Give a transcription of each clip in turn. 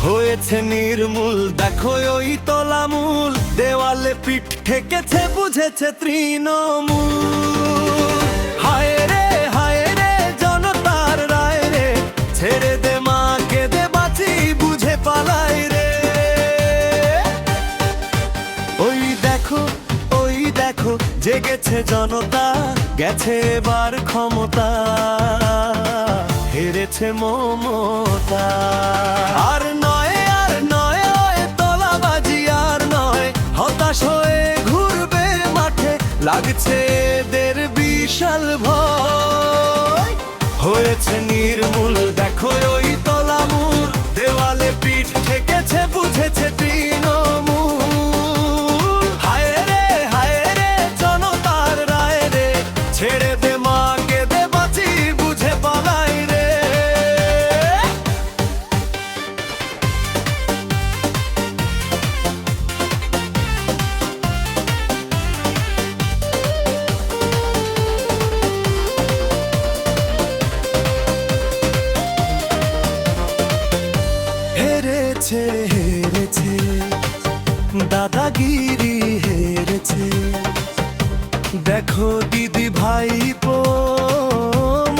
হয়েছে নির্মূল, দেখো ওই তলামূল, দেওয়ালে পিঠ ঠেকেছে, বুঝেছে তৃণমূল। হায় রে জনতার রায় রে, ছেড়ে দে মাকে দে বাঁচি, বুঝে পালাই রে। ওই দেখো জেগেছে জনতা, গেছে এবার ক্ষমতা, হেরেছে মমতা। আর নয় ওই তলাবাজি, আর নয় হতাশ হয়ে ঘুরবে মাঠে, লাগছে এদের বিশাল ভয়। হয়েছে নির্মূল, দেখো ওই তলামূল, দেওয়ালে পিঠ ঠেকেছে, বুঝেছে তৃণমূল। হায় রে জনতার রায় রে, ছেড়ে দে মাকে দে বাঁচি, বুঝে পালাই রে। হেরেছে দাদাগিরি, হেরেছে দেখো দিদি ভাইপো,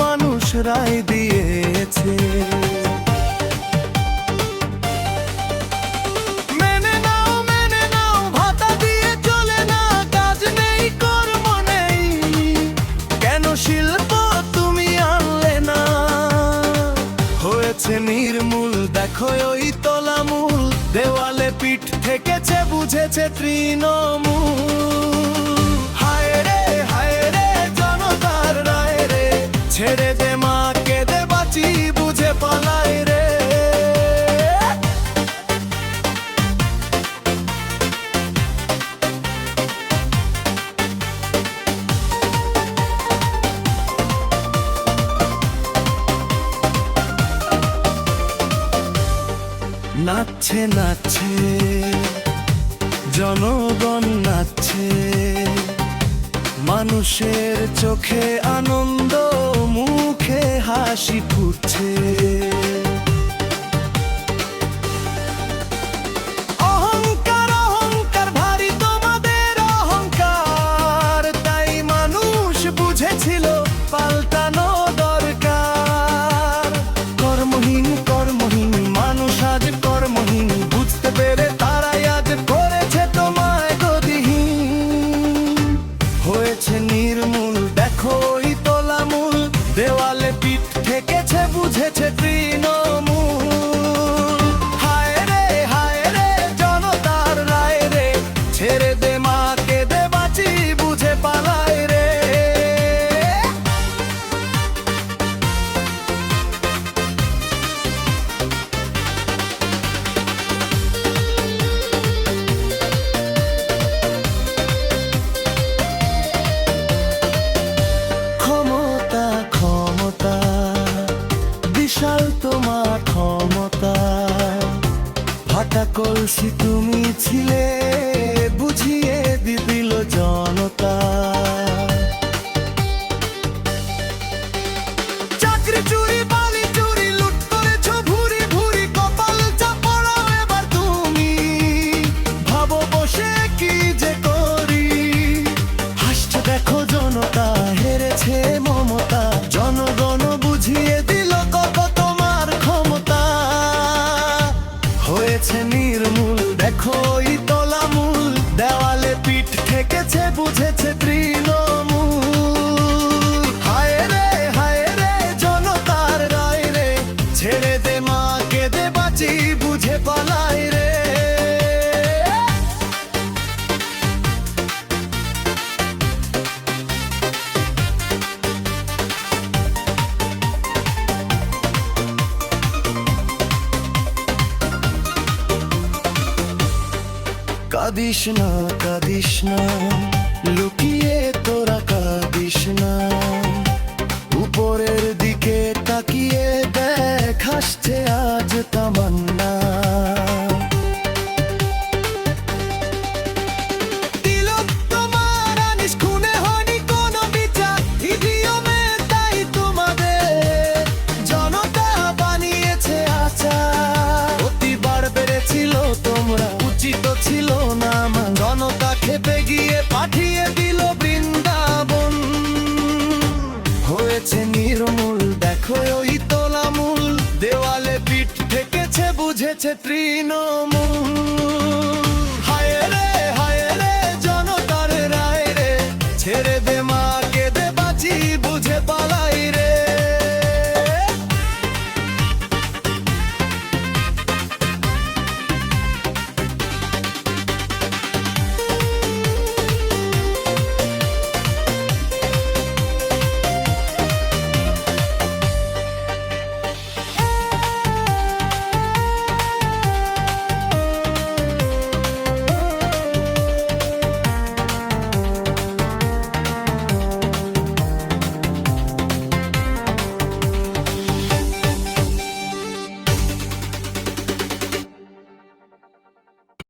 মানুষ রায় দিয়েছে। মেনে নাও ভাতা দিয়ে চলে না, কাজ নেই কর্ম নেই, কেন শিল্প তুমি আনলে না? হয়েছে নির্মূল, দেখো ওই তলামূল, দেওয়ালে পিঠ ঠেকেছে, বুঝেছে তৃণমূল। হায় রে জনতার রায় রে, ছেড়ে দে মাকে দে বাঁচি, বুঝে পালাই রে। নাচছে জনগণ, নাচছে মানুষের চোখে আনন্দ, মুখে হাসি ফুটছে। অহংকার ভারী তোমাদের অহংকার, তাই মানুষ বুঝেছিল পাল্টানো দরকার। কর্মহীন মানুষ আজ কর্মহীন, বুঝতে পেরে তারাই আজ করেছে তোমায় গদিহীন। হয়েছে নির্মূল, দেখো ওই তলামূল, দেওয়ালে পিঠ ঠেকেছে, বুঝেছে তৃণমূল। হায় রে জনতার রায় রে, ছেড়ে দে মাকে দে বাঁচি, বুঝে পালাই রে। ক্ষমতা বিশাল তোমার ক্ষমতা, ভাটা কলসি তুমি ছিলে, বুঝিয়ে দিল জনতা। চাকরি চুরি বালি চুরি, লুট করেছ ভুরি ভুরি, কপাল চাপড়াও এবার তুমি, ভাবো বসে কি যে করি। হাসছে দেখো জনতা, হেরেছে মমতা, জনগণ বুঝিয়ে দিল কত তোমার ক্ষমতা। হয়েছে নির্মূল, দেখো ওই তলামূল, দেওয়ালে পিঠ ঠেকেছে, বুঝেছে তৃণমূল। হায় রে জনতার রায় রে, ছেড়ে দে মাকে দে বাঁচি, বুঝে পালাই রে। কাঁদিস না লুকিয়ে তোরা, কাঁদিস না উপরের দিকে তাকিয়ে দেখ, আসছে আজ তামান্না। তিলক তোমার আনিস খুনে হয়নি কোনো বিচার, ইভিএমে তাই তোমাদের জনতা বানিয়েছে আচার। প্রতিবার বুঝেছে তৃণমূল।